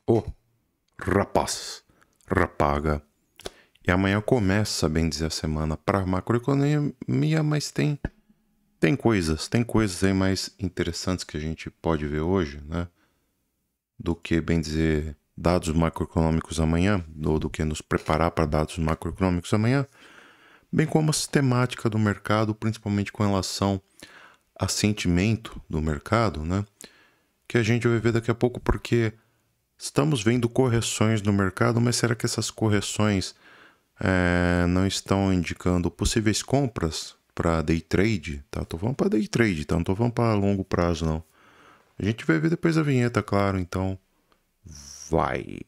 Ô, rapaz, rapaga. E amanhã começa, bem dizer, a semana para macroeconomia, mas tem coisas aí mais interessantes que a gente pode ver hoje, né? Do que, bem dizer, dados macroeconômicos amanhã, ou do que nos preparar para dados macroeconômicos amanhã, bem como a sistemática do mercado, principalmente com relação a sentimento do mercado, né? Que a gente vai ver daqui a pouco, porque estamos vendo correções no mercado, mas será que essas correções não estão indicando possíveis compras para day trade? Tá, tô falando para day trade, tá? Não tô falando para longo prazo, não. A gente vai ver depois da vinheta, claro, então vai.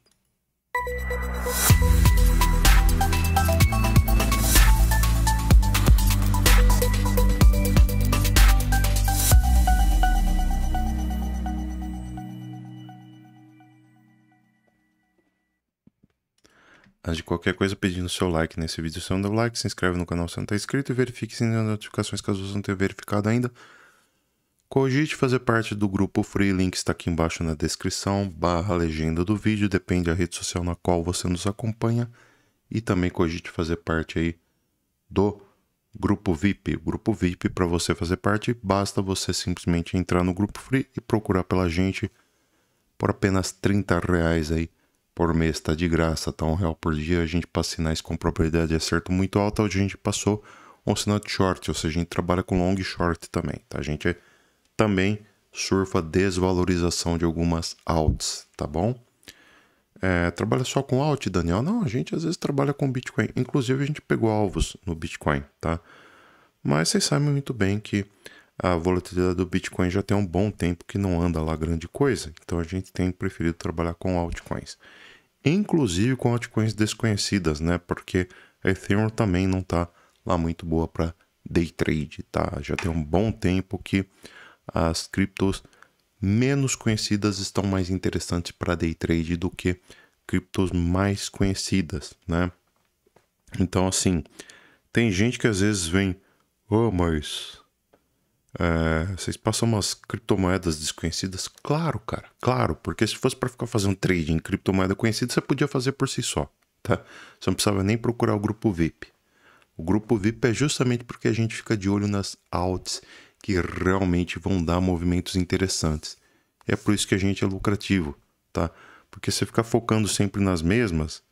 Antes de qualquer coisa, pedindo seu like nesse vídeo. Se não deu like, se inscreve no canal se não está inscrito e verifique se não notificações caso você não tenha verificado ainda. Cogite fazer parte do grupo Free, link está aqui embaixo na descrição, / legenda do vídeo, depende da rede social na qual você nos acompanha. E também cogite fazer parte aí do grupo VIP. O grupo VIP, para você fazer parte, basta você simplesmente entrar no grupo Free e procurar pela gente por apenas R$30 aí por mês, tá de graça, tá R$1 por dia. A gente passa sinais com probabilidade de acerto muito alta, onde a gente passou um sinal de short, ou seja, a gente trabalha com long e short também, tá? A gente também surfa desvalorização de algumas alts, tá bom? Trabalha só com alt, Daniel? Não, a gente às vezes trabalha com Bitcoin. Inclusive a gente pegou alvos no Bitcoin, tá? Mas vocês sabem muito bem que a volatilidade do Bitcoin já tem um bom tempo que não anda lá grande coisa. Então a gente tem preferido trabalhar com altcoins. Inclusive com altcoins desconhecidas, né? Porque a Ethereum também não tá lá muito boa para day trade, tá? Já tem um bom tempo que as criptos menos conhecidas estão mais interessantes para day trade do que criptos mais conhecidas, né? Então, assim, tem gente que às vezes vem, mas vocês passam umas criptomoedas desconhecidas? Claro, cara, claro, porque se fosse para ficar fazendo trade em criptomoeda conhecida, você podia fazer por si só, tá? Você não precisava nem procurar o grupo VIP. O grupo VIP é justamente porque a gente fica de olho nas alts que realmente vão dar movimentos interessantes. E é por isso que a gente é lucrativo, tá? Porque você ficar focando sempre nas mesmas,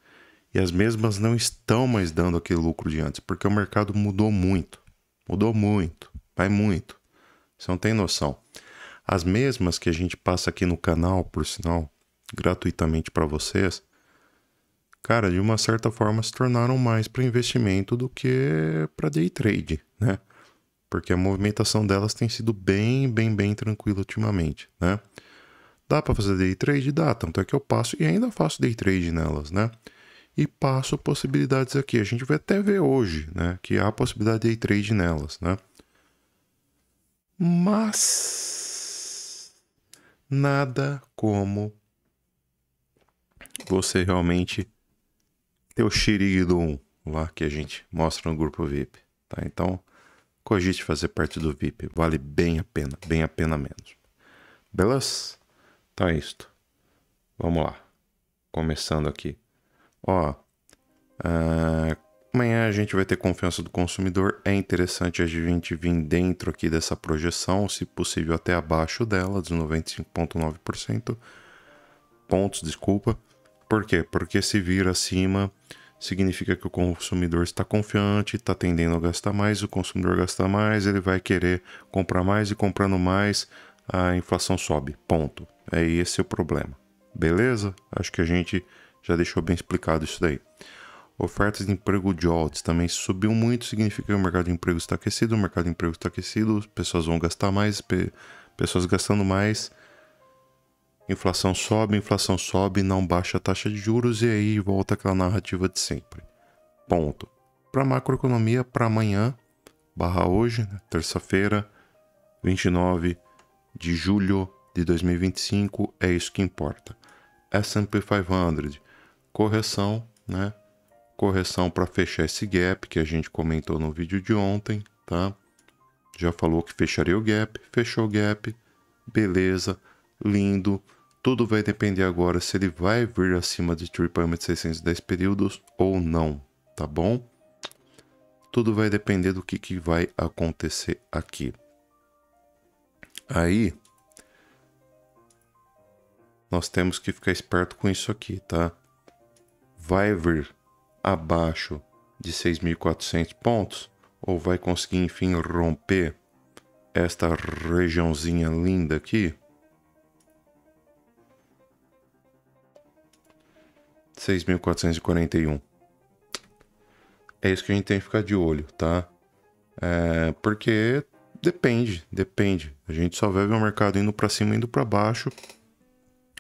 e as mesmas não estão mais dando aquele lucro de antes, porque o mercado mudou muito, vai muito. Você não tem noção. As mesmas que a gente passa aqui no canal, por sinal, gratuitamente para vocês, cara, de uma certa forma se tornaram mais para investimento do que para day trade, né? Porque a movimentação delas tem sido bem tranquila ultimamente, né? Dá para fazer day trade? Dá, tanto é que eu passo e ainda faço day trade nelas, né? E passo possibilidades aqui. A gente vai até ver hoje, né, que há possibilidade de day trade nelas, né? Mas nada como você realmente ter o xiriguidum lá que a gente mostra no grupo VIP, tá? Então, cogite fazer parte do VIP, vale bem a pena mesmo. Beleza? Então é isto. Vamos lá. Começando aqui. Ó, amanhã a gente vai ter confiança do consumidor. É interessante a gente vir dentro aqui dessa projeção, se possível até abaixo dela, dos 95,9%. Pontos, desculpa. Por quê? Porque se vir acima, significa que o consumidor está confiante, está tendendo a gastar mais, o consumidor gasta mais, ele vai querer comprar mais e comprando mais, a inflação sobe. Ponto. É esse o problema. Beleza? Acho que a gente já deixou bem explicado isso daí. Ofertas de emprego JOLTS também subiu muito, significa que o mercado de emprego está aquecido, pessoas vão gastar mais, pessoas gastando mais, inflação sobe, não baixa a taxa de juros e aí volta aquela narrativa de sempre. Ponto. Para macroeconomia, para amanhã, hoje, né, terça-feira, 29 de julho de 2025, é isso que importa. S&P 500, correção, né? Correção para fechar esse gap que a gente comentou no vídeo de ontem, tá? Já falou que fecharia o gap, fechou o gap, beleza, lindo, Tudo vai depender agora se ele vai vir acima de Triple M de 610 períodos ou não, tá bom? Tudo vai depender do que vai acontecer aqui. Aí, nós temos que ficar esperto com isso aqui, tá? Vai vir abaixo de 6.400 pontos ou vai conseguir, enfim, romper esta regiãozinha linda aqui? 6.441. É isso que a gente tem que ficar de olho, tá? Porque depende. A gente só vai ver o mercado indo para cima, indo para baixo,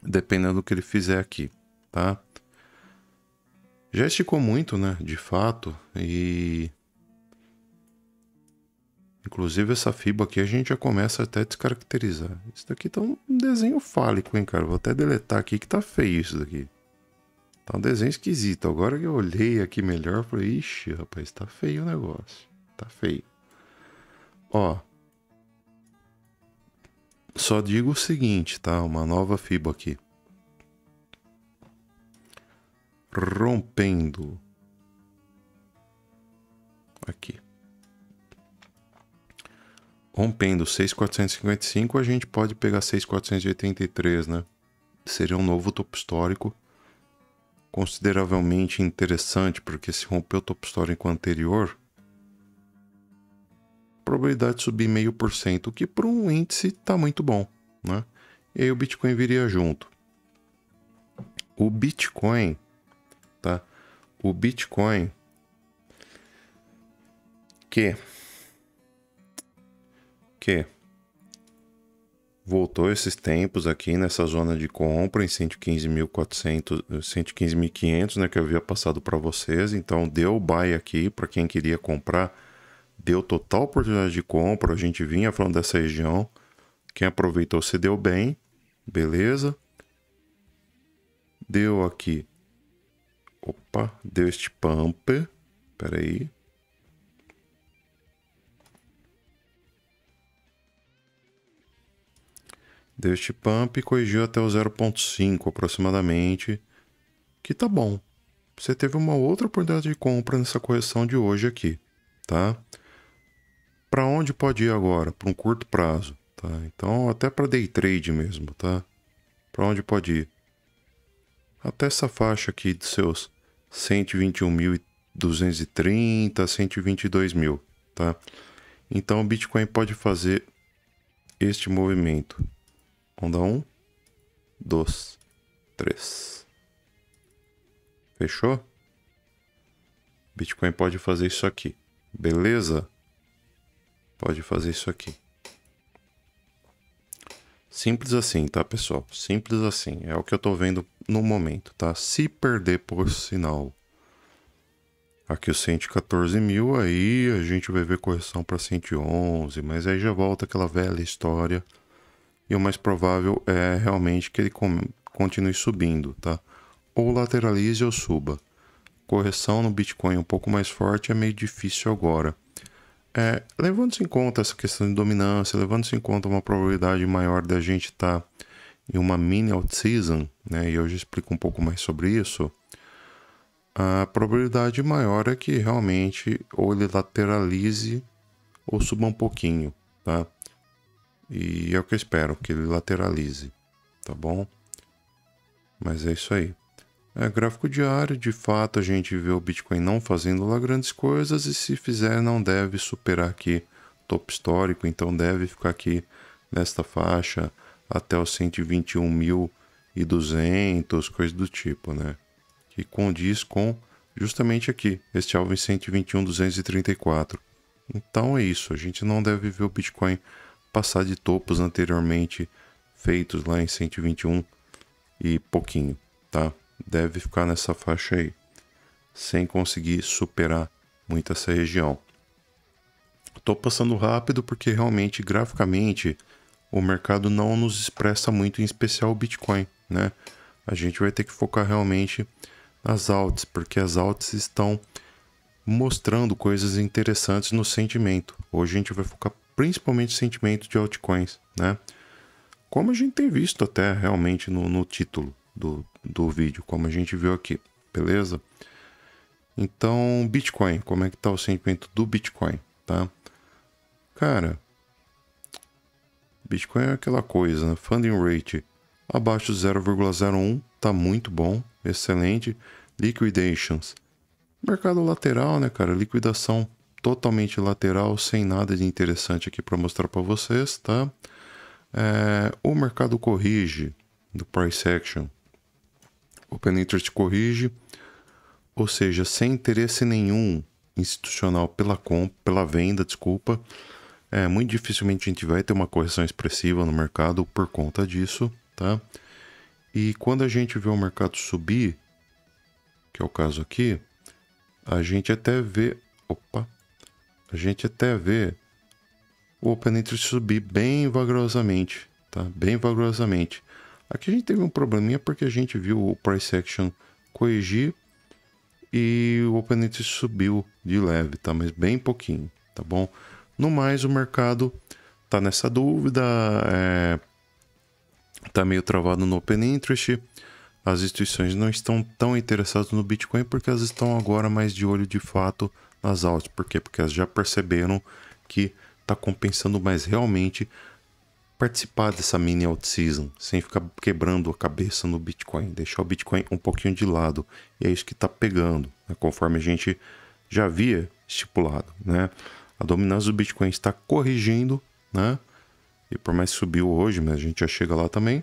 dependendo do que ele fizer aqui, tá? Já esticou muito, né? De fato. E inclusive essa fibra aqui a gente já começa até a descaracterizar. Isso daqui tá um desenho fálico, hein, cara? Vou até deletar aqui que tá feio isso daqui. Tá um desenho esquisito. Agora que eu olhei aqui melhor, falei, ixi, rapaz, tá feio o negócio. Tá feio. Ó. Só digo o seguinte, tá? Uma nova fibra aqui. Rompendo. Aqui. Rompendo 6.455, a gente pode pegar 6.483, né? Seria um novo topo histórico. Consideravelmente interessante, porque se romper o topo histórico anterior, probabilidade de subir 0,5%, o que para um índice tá muito bom, né? E aí o Bitcoin viria junto. O Bitcoin, tá? O Bitcoin que voltou esses tempos aqui nessa zona de compra em 115.400, 115.500, né, que eu havia passado para vocês. Então deu o buy aqui para quem queria comprar, deu total oportunidade de compra. A gente vinha falando dessa região, quem aproveitou se deu bem, beleza? Deu aqui, opa, deu este pump, espera aí. Deu este pump e corrigiu até o 0,5 aproximadamente, que tá bom. Você teve uma outra oportunidade de compra nessa correção de hoje aqui, tá? Para onde pode ir agora? Para um curto prazo, tá? Então, até para day trade mesmo, tá? Para onde pode ir? Até essa faixa aqui de seus 121.230, 122.000, tá? Então, o Bitcoin pode fazer este movimento. Vamos dar 1, 2, 3. Fechou? Bitcoin pode fazer isso aqui. Beleza? Pode fazer isso aqui. Simples assim, tá, pessoal? Simples assim. É o que eu tô vendo no momento, tá? Se perder por sinal aqui os 114.000, aí a gente vai ver correção para 111, mas aí já volta aquela velha história. E o mais provável é realmente que ele continue subindo, tá? Ou lateralize ou suba. Correção no Bitcoin um pouco mais forte é meio difícil agora. Levando-se em conta essa questão de dominância, levando-se em conta uma probabilidade maior da gente estar em uma mini out-season, né? E eu já explico um pouco mais sobre isso. A probabilidade maior é que realmente ou ele lateralize ou suba um pouquinho, tá? E é o que eu espero, que ele lateralize, tá bom? Mas é isso aí. Gráfico diário, de fato a gente vê o Bitcoin não fazendo lá grandes coisas e se fizer não deve superar aqui topo histórico, então deve ficar aqui nesta faixa até os 121.200, coisa do tipo, né? Que condiz com justamente aqui, este alvo em 121.234. Então é isso, a gente não deve ver o Bitcoin passar de topos anteriormente feitos lá em 121 e pouquinho, tá? Deve ficar nessa faixa aí, sem conseguir superar muito essa região. Tô passando rápido porque realmente, graficamente, o mercado não nos expressa muito, em especial o Bitcoin, né? A gente vai ter que focar realmente nas alts, porque as alts estão mostrando coisas interessantes no sentimento. Hoje a gente vai focar principalmente no sentimento de altcoins, né? como a gente tem visto até realmente no título do vídeo, como a gente viu aqui, beleza? Então, Bitcoin, como é que tá o sentimento do Bitcoin, tá? Cara, Bitcoin é aquela coisa, né? Funding rate abaixo de 0,01, tá muito bom, excelente. Liquidations, mercado lateral, né, cara? Liquidação totalmente lateral, sem nada de interessante aqui para mostrar para vocês, tá? O mercado corrige do price action, open interest corrige, ou seja, sem interesse nenhum institucional pela venda, desculpa. Muito dificilmente a gente vai ter uma correção expressiva no mercado por conta disso, tá? E quando a gente vê o mercado subir, que é o caso aqui, a gente até vê o open interest subir bem vagarosamente, tá? Bem vagarosamente. Aqui a gente teve um probleminha porque a gente viu o price action corrigir e o open interest subiu de leve, tá? Mas bem pouquinho, tá bom? No mais, o mercado tá nessa dúvida, tá meio travado no open interest. As instituições não estão tão interessadas no Bitcoin porque elas estão agora mais de olho de fato nas altas. Por quê? Porque elas já perceberam que tá compensando mais realmente participar dessa mini alt season, sem ficar quebrando a cabeça no Bitcoin, deixar o Bitcoin um pouquinho de lado. E é isso que tá pegando, né? Conforme a gente já havia estipulado, né? A dominância do Bitcoin está corrigindo, né? E por mais que subiu hoje, mas a gente já chega lá também.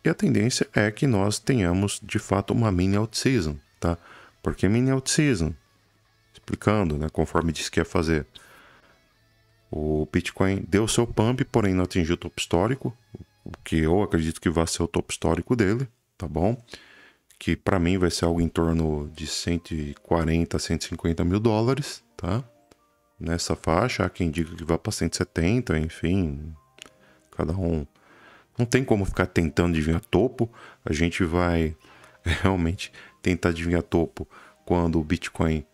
E a tendência é que nós tenhamos, de fato, uma mini alt season, tá? Porque mini alt season, explicando, né? Conforme disse que ia fazer. O Bitcoin deu seu pump, porém não atingiu o topo histórico, o que eu acredito que vai ser o topo histórico dele, tá bom? Que para mim vai ser algo em torno de 140 a 150 mil dólares, tá? Nessa faixa, há quem diga que vai para 170, enfim, cada um. Não tem como ficar tentando adivinhar topo, a gente vai realmente tentar adivinhar topo quando o Bitcoin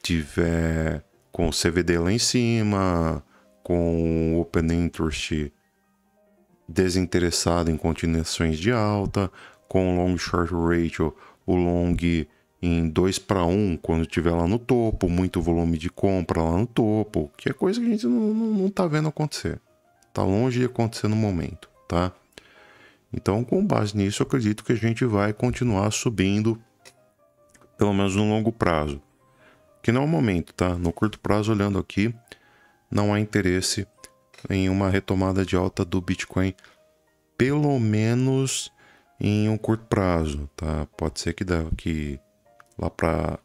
tiver com o CVD lá em cima, com o open interest desinteressado em continuações de alta, com o long short ratio, o long em 2:1 quando estiver lá no topo, muito volume de compra lá no topo, que é coisa que a gente não tá vendo acontecer. Tá longe de acontecer no momento, tá? Então, com base nisso, eu acredito que a gente vai continuar subindo, pelo menos no longo prazo. Que não é o momento, tá? No curto prazo, olhando aqui, não há interesse em uma retomada de alta do Bitcoin, pelo menos em um curto prazo, tá? Pode ser que daqui lá para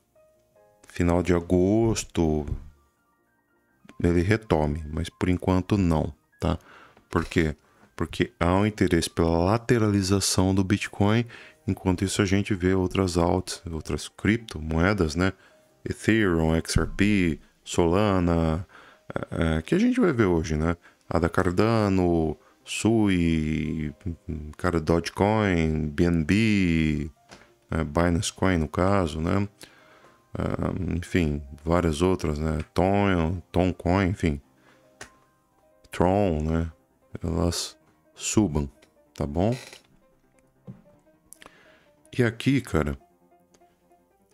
final de agosto ele retome, mas por enquanto não, tá? Por quê? Porque há um interesse pela lateralização do Bitcoin, enquanto isso a gente vê outras altas, outras criptomoedas, né? Ethereum, XRP, Solana, que a gente vai ver hoje, né? A da Cardano, Sui, cara, Dogecoin, BNB, Binance Coin no caso, né? Enfim, várias outras, né? Toncoin, enfim, Tron, né? Elas subam, tá bom? E aqui, cara,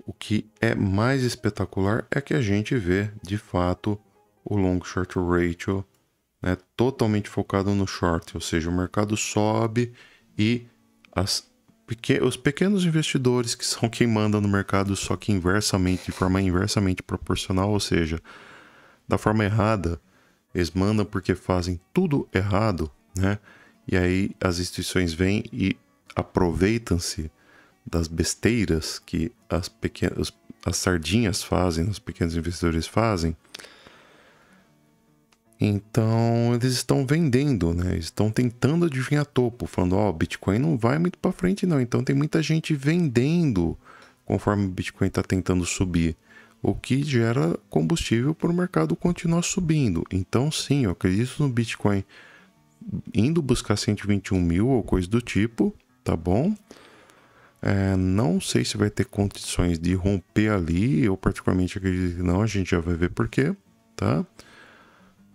o que é mais espetacular é que a gente vê, de fato, o long short ratio, né, totalmente focado no short, ou seja, o mercado sobe e os pequenos investidores, que são quem manda no mercado, só que inversamente, de forma inversamente proporcional, ou seja, da forma errada, eles mandam porque fazem tudo errado, né? E aí as instituições vêm e aproveitam-se das besteiras que as sardinhas fazem, os pequenos investidores fazem. Então eles estão vendendo, né? Eles estão tentando adivinhar topo, falando, ó, o Bitcoin não vai muito para frente não. Então tem muita gente vendendo conforme o Bitcoin está tentando subir, o que gera combustível para o mercado continuar subindo. Então sim, eu acredito no Bitcoin indo buscar 121 mil ou coisa do tipo, tá bom? Não sei se vai ter condições de romper ali, eu particularmente acredito que não, a gente já vai ver por quê, tá?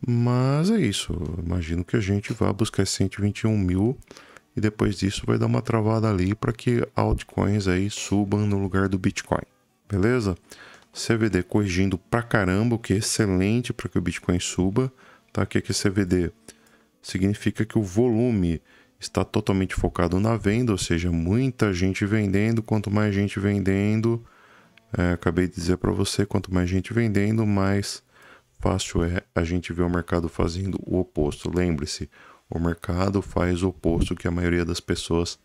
Mas é isso. Eu imagino que a gente vá buscar 121 mil e depois disso vai dar uma travada ali para que altcoins aí subam no lugar do Bitcoin. Beleza? CVD corrigindo pra caramba, o que é excelente para que o Bitcoin suba. Tá? O que é CVD? Significa que o volume está totalmente focado na venda, ou seja, muita gente vendendo. Quanto mais gente vendendo, acabei de dizer para você, quanto mais gente vendendo, mais fácil é a gente ver o mercado fazendo o oposto. Lembre-se, o mercado faz o oposto que a maioria das pessoas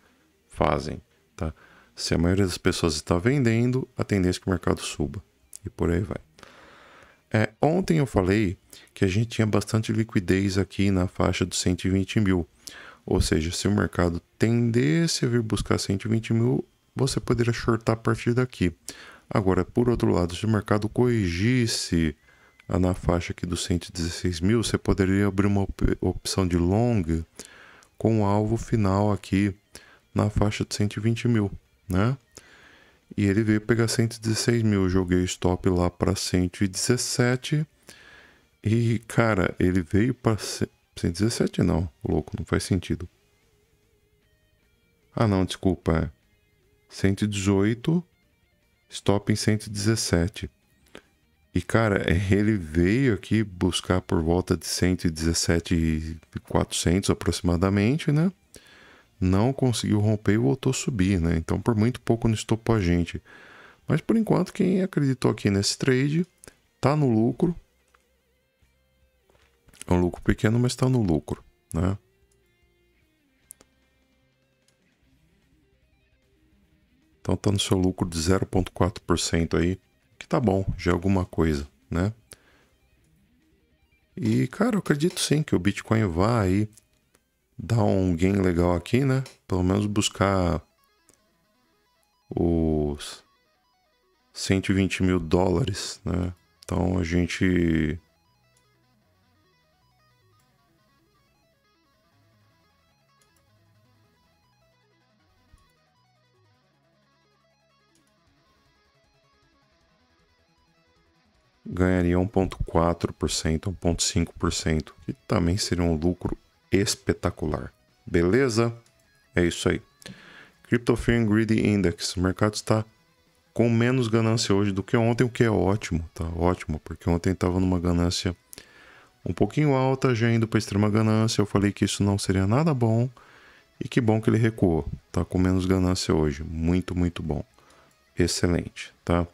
fazem, tá? Se a maioria das pessoas está vendendo, a tendência é que o mercado suba. E por aí vai. Ontem eu falei que a gente tinha bastante liquidez aqui na faixa dos 120 mil. Ou seja, se o mercado tendesse a vir buscar 120 mil, você poderia shortar a partir daqui. Agora, por outro lado, se o mercado corrigisse na faixa aqui dos 116 mil, você poderia abrir uma opção de long com o alvo final aqui na faixa de 120 mil, né? E ele veio pegar 116 mil, eu joguei stop lá para 117 e, cara, ele veio para 117 não, louco, não faz sentido. Ah não, desculpa, 118, stop em 117. E, cara, ele veio aqui buscar por volta de 117.400 aproximadamente, né? Não conseguiu romper e voltou a subir, né? Então, por muito pouco não estopou a gente. Mas, por enquanto, quem acreditou aqui nesse trade tá no lucro. É um lucro pequeno, mas tá no lucro, né? Então, tá no seu lucro de 0,4% aí, que tá bom, já é alguma coisa, né? E, cara, eu acredito sim que o Bitcoin vai aí dar um gain legal aqui, né? Pelo menos buscar os 120 mil dólares, né? Então a gente ganharia 1,4%, 1,5%, que também seria um lucro espetacular. Beleza? É isso aí. Crypto Fear and Greedy Index. O mercado está com menos ganância hoje do que ontem, o que é ótimo, tá? Ótimo, porque ontem estava numa ganância um pouquinho alta, já indo para extrema ganância. Eu falei que isso não seria nada bom e que bom que ele recuou. Tá com menos ganância hoje. Muito, muito bom. Excelente, tá?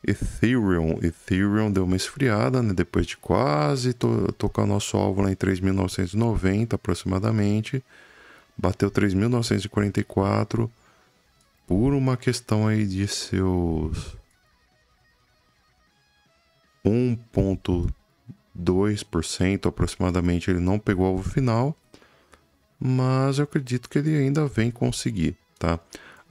Ethereum deu uma esfriada, né? Depois de quase tocar nosso alvo lá em 3.990 aproximadamente. Bateu 3.944 por uma questão aí de seus 1,2% aproximadamente. Ele não pegou o alvo final, mas eu acredito que ele ainda vem conseguir, tá?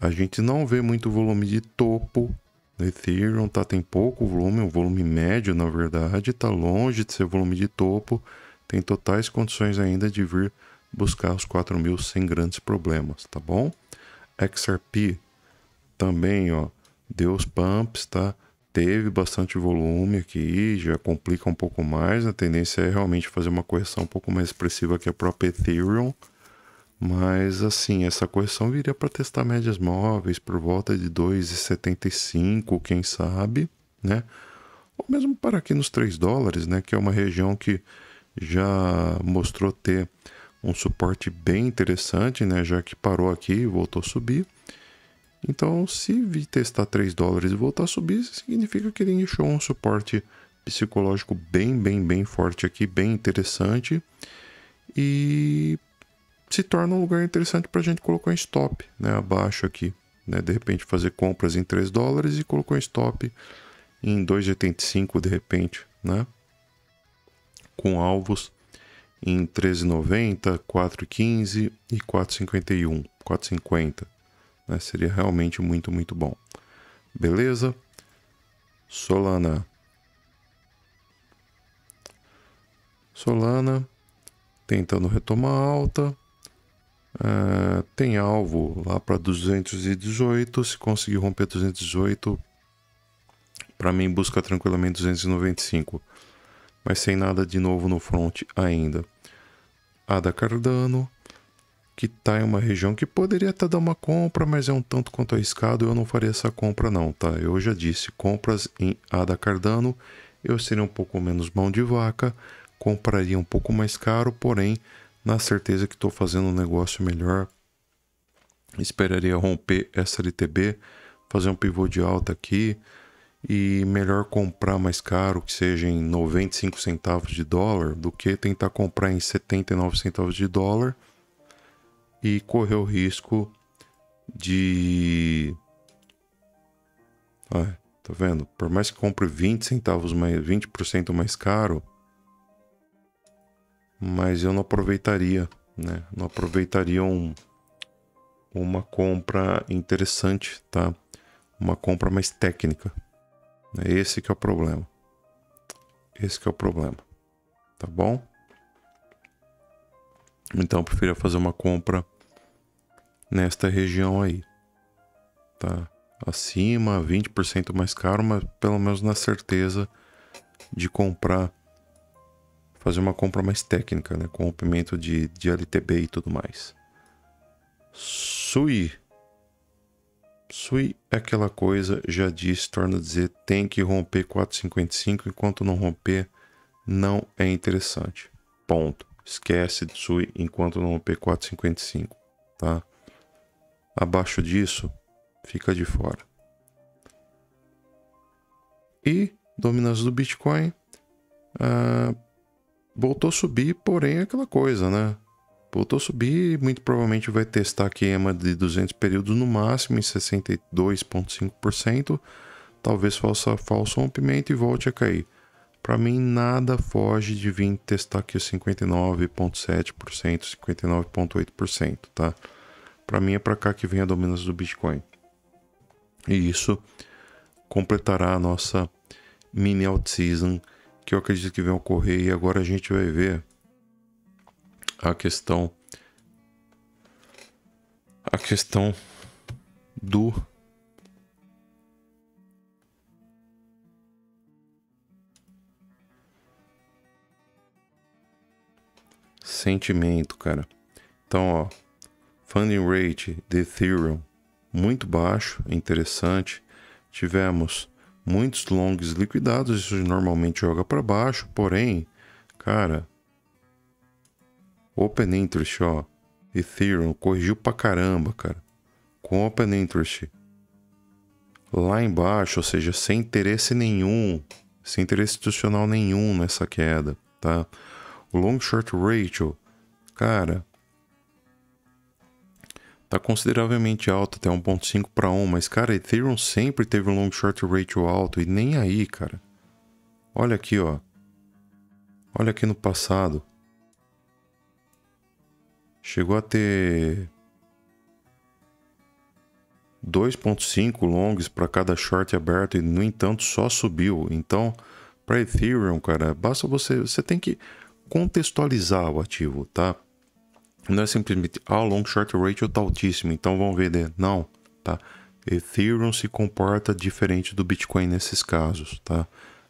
A gente não vê muito volume de topo no Ethereum, tá? Tem pouco volume, um volume médio, na verdade, tá longe de ser volume de topo. Tem totais condições ainda de vir buscar os 4.000 sem grandes problemas, tá bom? XRP também, ó, deu os pumps, tá? Teve bastante volume aqui, já complica um pouco mais. A tendência é realmente fazer uma correção um pouco mais expressiva que a própria Ethereum. Mas, assim, essa correção viria para testar médias móveis por volta de 2,75, quem sabe, né? Ou mesmo para aqui nos 3 dólares, né? Que é uma região que já mostrou ter um suporte bem interessante, né? Já que parou aqui e voltou a subir. Então, se vir testar 3 dólares e voltar a subir, significa que ele deixou um suporte psicológico bem forte aqui, bem interessante. E se torna um lugar interessante para a gente colocar em stop, né? Abaixo aqui, né? De repente fazer compras em 3 dólares e colocar em stop em 2,85 de repente, né? Com alvos em 13,90, 4,15 e 4,51, 4,50. Né? Seria realmente muito bom. Beleza? Solana tentando retomar alta. Tem alvo lá para 218. Se conseguir romper 218, para mim busca tranquilamente 295. mas sem nada de novo no front ainda. ADA Cardano, que está em uma região que poderia até dar uma compra, mas é um tanto quanto arriscado, eu não faria essa compra não, tá? Eu já disse, compras em ADA Cardano, eu seria um pouco menos mão de vaca, compraria um pouco mais caro, porém, na certeza que estou fazendo um negócio melhor, esperaria romper SLTB, fazer um pivô de alta aqui, e melhor comprar mais caro, que seja em 95 centavos de dólar, do que tentar comprar em 79 centavos de dólar, e correr o risco de... tá vendo? Por mais que compre 20 centavos mais, 20% mais caro, mas eu não aproveitaria, né? Não aproveitaria uma compra interessante, tá? Uma compra mais técnica. Esse que é o problema. Esse que é o problema. Tá bom? Então eu prefiro fazer uma compra nesta região aí, tá? Acima, 20% mais caro, mas pelo menos na certeza de comprar, fazer uma compra mais técnica, né? Com rompimento de LTB e tudo mais. Sui é aquela coisa, já disse, torno a dizer, tem que romper 4,55, enquanto não romper, não é interessante. Ponto. Esquece de Sui enquanto não romper 4,55, tá? Abaixo disso, fica de fora. E dominância do Bitcoin voltou a subir, porém é aquela coisa, né? Voltou a subir e muito provavelmente vai testar a queima de 200 períodos no máximo em 62,5%. Talvez faça falso rompimento e volte a cair. Para mim, nada foge de vir testar aqui os 59,7%, 59,8%, tá? Para mim é para cá que vem a dominância do Bitcoin. E isso completará a nossa mini alt season, que eu acredito que vai ocorrer, e agora a gente vai ver a questão do sentimento, cara. Então, ó, funding rate de Ethereum muito baixo, interessante. Tivemos muitos longs liquidados, isso normalmente joga para baixo, porém, cara, Open Interest, ó, Ethereum corrigiu pra caramba, cara. Com Open Interest lá embaixo, ou seja, sem interesse nenhum, sem interesse institucional nenhum nessa queda, tá? O Long Short Ratio, cara, tá consideravelmente alto, até 1.5 para 1, mas, cara, Ethereum sempre teve um Long Short Ratio alto, e nem aí, cara. Olha aqui, ó. Olha aqui no passado. Chegou a ter 2.5 longs para cada short aberto e, no entanto, só subiu. Então, para Ethereum, cara, basta você tem que contextualizar o ativo, tá? Não é simplesmente, o long short ratio tá altíssimo, então vamos vender. Não, tá? Ethereum se comporta diferente do Bitcoin nesses casos, tá?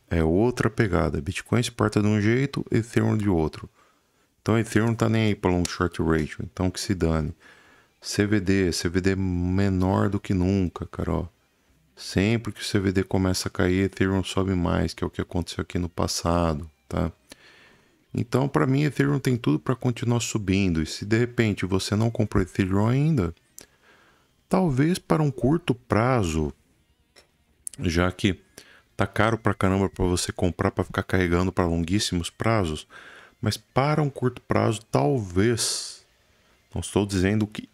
É outra pegada. Bitcoin se porta de um jeito, Ethereum de outro. Então, Ethereum tá nem aí para long short ratio, então que se dane. CVD menor do que nunca, cara, ó. Sempre que o CVD começa a cair, Ethereum sobe mais, que é o que aconteceu aqui no passado, tá? Então, para mim, Ethereum tem tudo para continuar subindo. E se de repente você não comprou Ethereum ainda, talvez para um curto prazo, já que tá caro pra caramba para você comprar para ficar carregando para longuíssimos prazos, mas para um curto prazo, talvez, não estou dizendo que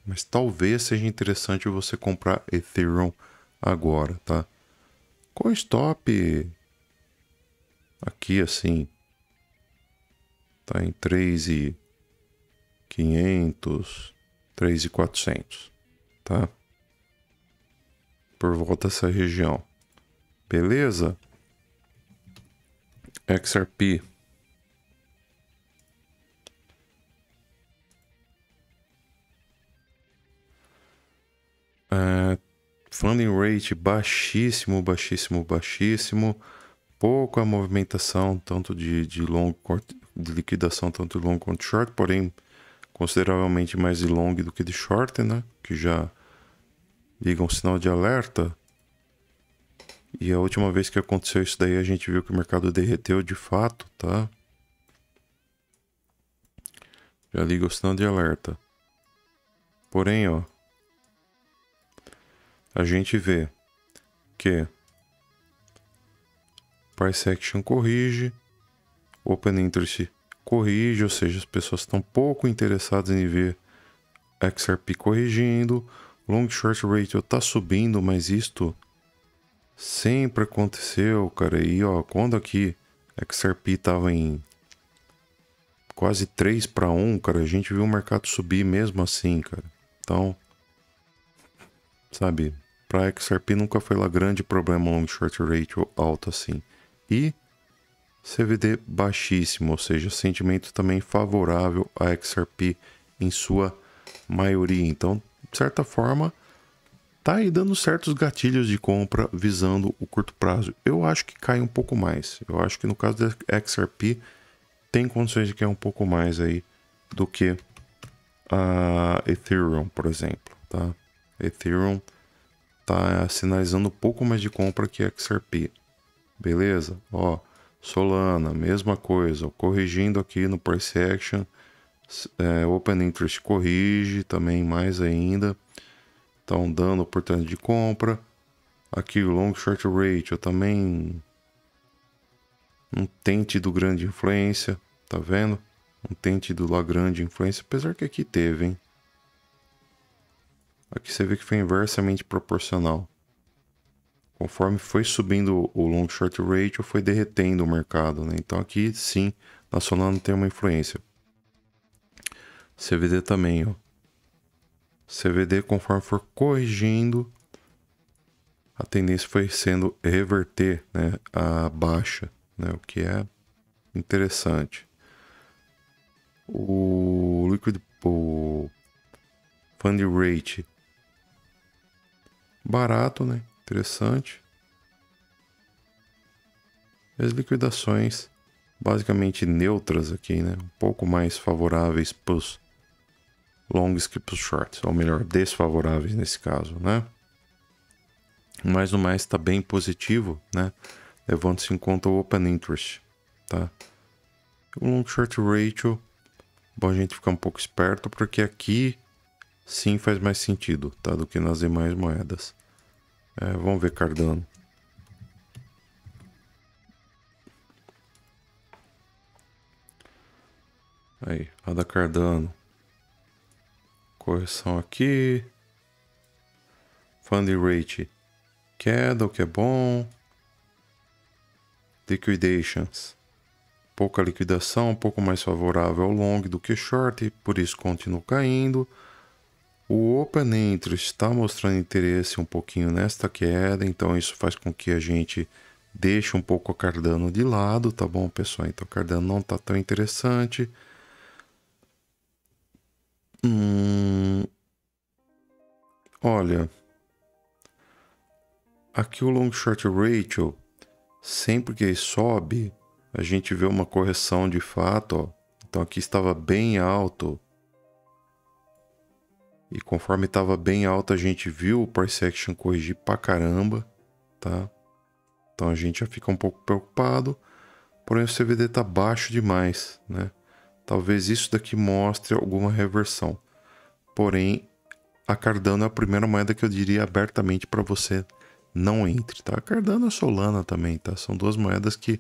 mas talvez seja interessante você comprar Ethereum agora, tá? Com stop aqui assim, tá em 3.500, 3.400, tá? Por volta dessa região. Beleza? XRP. Funding rate baixíssimo. pouco a movimentação, tanto de long, de liquidação, tanto de long quanto short, porém consideravelmente mais de long do que de short, né? Que já liga um sinal de alerta. E a última vez que aconteceu isso daí, a gente viu que o mercado derreteu de fato, tá? Já liga o sinal de alerta. Porém, ó, a gente vê que price action corrige, open interest corrige, ou seja, as pessoas estão pouco interessadas em ver XRP corrigindo, long short ratio tá subindo, mas isto sempre aconteceu, cara. E ó, quando aqui XRP tava em quase 3-1, cara, a gente viu o mercado subir mesmo assim, cara. Então, sabe, para XRP nunca foi lá grande problema long short ratio alto assim. E CVD baixíssimo, ou seja, sentimento também favorável a XRP em sua maioria. Então, de certa forma, tá aí dando certos gatilhos de compra visando o curto prazo. Eu acho que cai um pouco mais. Eu acho que no caso da XRP tem condições de cair um pouco mais aí do que a Ethereum, por exemplo, tá? Ethereum tá sinalizando um pouco mais de compra que a XRP. Beleza? Ó, Solana, mesma coisa, ó, corrigindo aqui no price action, open interest corrige também mais ainda, estão dando oportunidade de compra. Aqui o long short ratio também não tem tido grande influência, tá vendo? Não tem tido lá grande influência, apesar que aqui teve, hein? Aqui você vê que foi inversamente proporcional. Conforme foi subindo o long short ratio, foi derretendo o mercado, né? Então aqui sim, na Solana tem uma influência. CVD também, ó. CVD, conforme for corrigindo, a tendência foi sendo reverter, né, a baixa, né, o que é interessante. O Fund Rate barato, né, interessante. As liquidações basicamente neutras aqui, né, um pouco mais favoráveis para os longs que para os shorts, ou melhor, desfavoráveis nesse caso, né. Mas no mais está bem positivo, né, levando-se em conta o open interest, tá. O long short ratio, bom a gente ficar um pouco esperto, porque aqui sim faz mais sentido, tá, do que nas demais moedas. Vamos ver Cardano. Aí, a da Cardano. Correção aqui. Funding rate queda, o que é bom. Liquidations. Pouca liquidação, um pouco mais favorável ao long do que short, por isso continua caindo. O Open Interest está mostrando interesse um pouquinho nesta queda, então isso faz com que a gente deixe um pouco a Cardano de lado, tá bom, pessoal? Então a Cardano não está tão interessante. Olha, aqui o Long Short Ratio, sempre que ele sobe, a gente vê uma correção de fato, ó. Então aqui estava bem alto. E conforme estava bem alto, a gente viu o price action corrigir pra caramba, tá? Então a gente já fica um pouco preocupado. Porém o CVD tá baixo demais, né? Talvez isso daqui mostre alguma reversão. Porém, a Cardano é a primeira moeda que eu diria abertamente para você não entre, tá? A Cardano e a Solana também, tá? São duas moedas que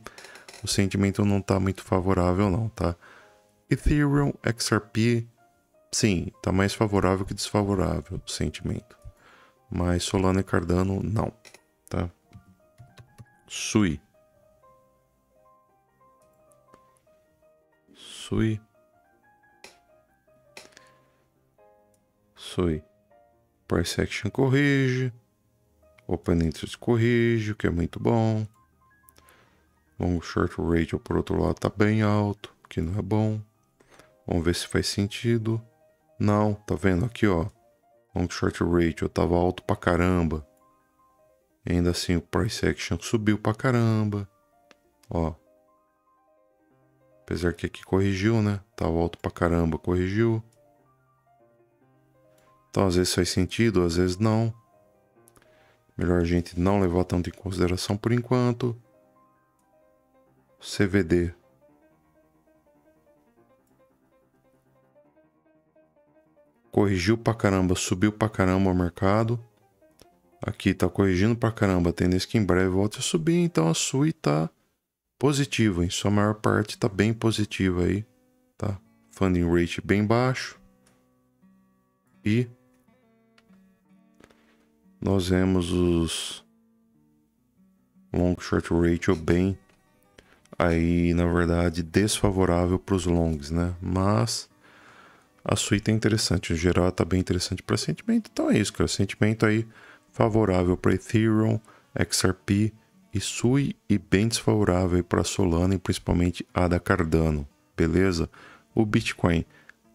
o sentimento não tá muito favorável não, tá? Ethereum, XRP, sim, tá mais favorável que desfavorável o sentimento. Mas Solana e Cardano, não, tá? Sui. Price action corrige. Open interest corrige, o que é muito bom. Long short ratio, por outro lado, tá bem alto, que não é bom. Vamos ver se faz sentido. Não, tá vendo aqui, ó. Long short ratio tava alto pra caramba. E ainda assim o price action subiu pra caramba. Ó. Apesar que aqui corrigiu, né? Tava alto pra caramba, corrigiu. Então, às vezes faz sentido, às vezes não. Melhor a gente não levar tanto em consideração por enquanto. CVD. Corrigiu pra caramba, subiu pra caramba o mercado. Aqui tá corrigindo pra caramba, tendência que em breve volta a subir. Então a SUI tá positiva, em sua maior parte tá bem positiva aí, tá? Funding rate bem baixo. E nós vemos os long short ratio bem aí, na verdade, desfavorável para os longs, né? Mas a SUI tá interessante, em geral tá bem interessante para sentimento. Então é isso, cara, sentimento aí favorável para Ethereum, XRP e SUI e bem desfavorável para Solana e principalmente a da Cardano, beleza? O Bitcoin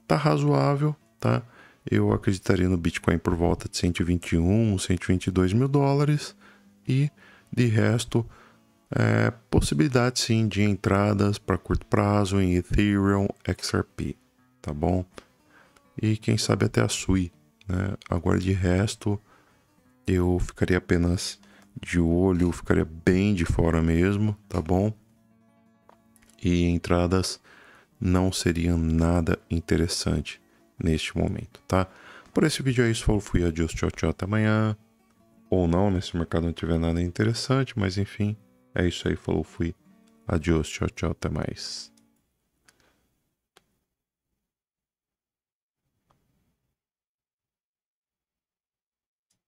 tá razoável, tá? Eu acreditaria no Bitcoin por volta de 121, 122 mil dólares e de resto possibilidade sim de entradas para curto prazo em Ethereum, XRP, tá bom? E quem sabe até a SUI, né? Agora de resto eu ficaria apenas de olho, ficaria bem de fora mesmo, tá bom? E entradas não seriam nada interessante neste momento, tá? Por esse vídeo é isso, falou, fui, adiós, tchau, tchau, até amanhã. Ou não, né? Se o mercado não tiver nada interessante, mas enfim, é isso aí, falou, fui, adiós, tchau, tchau, até mais.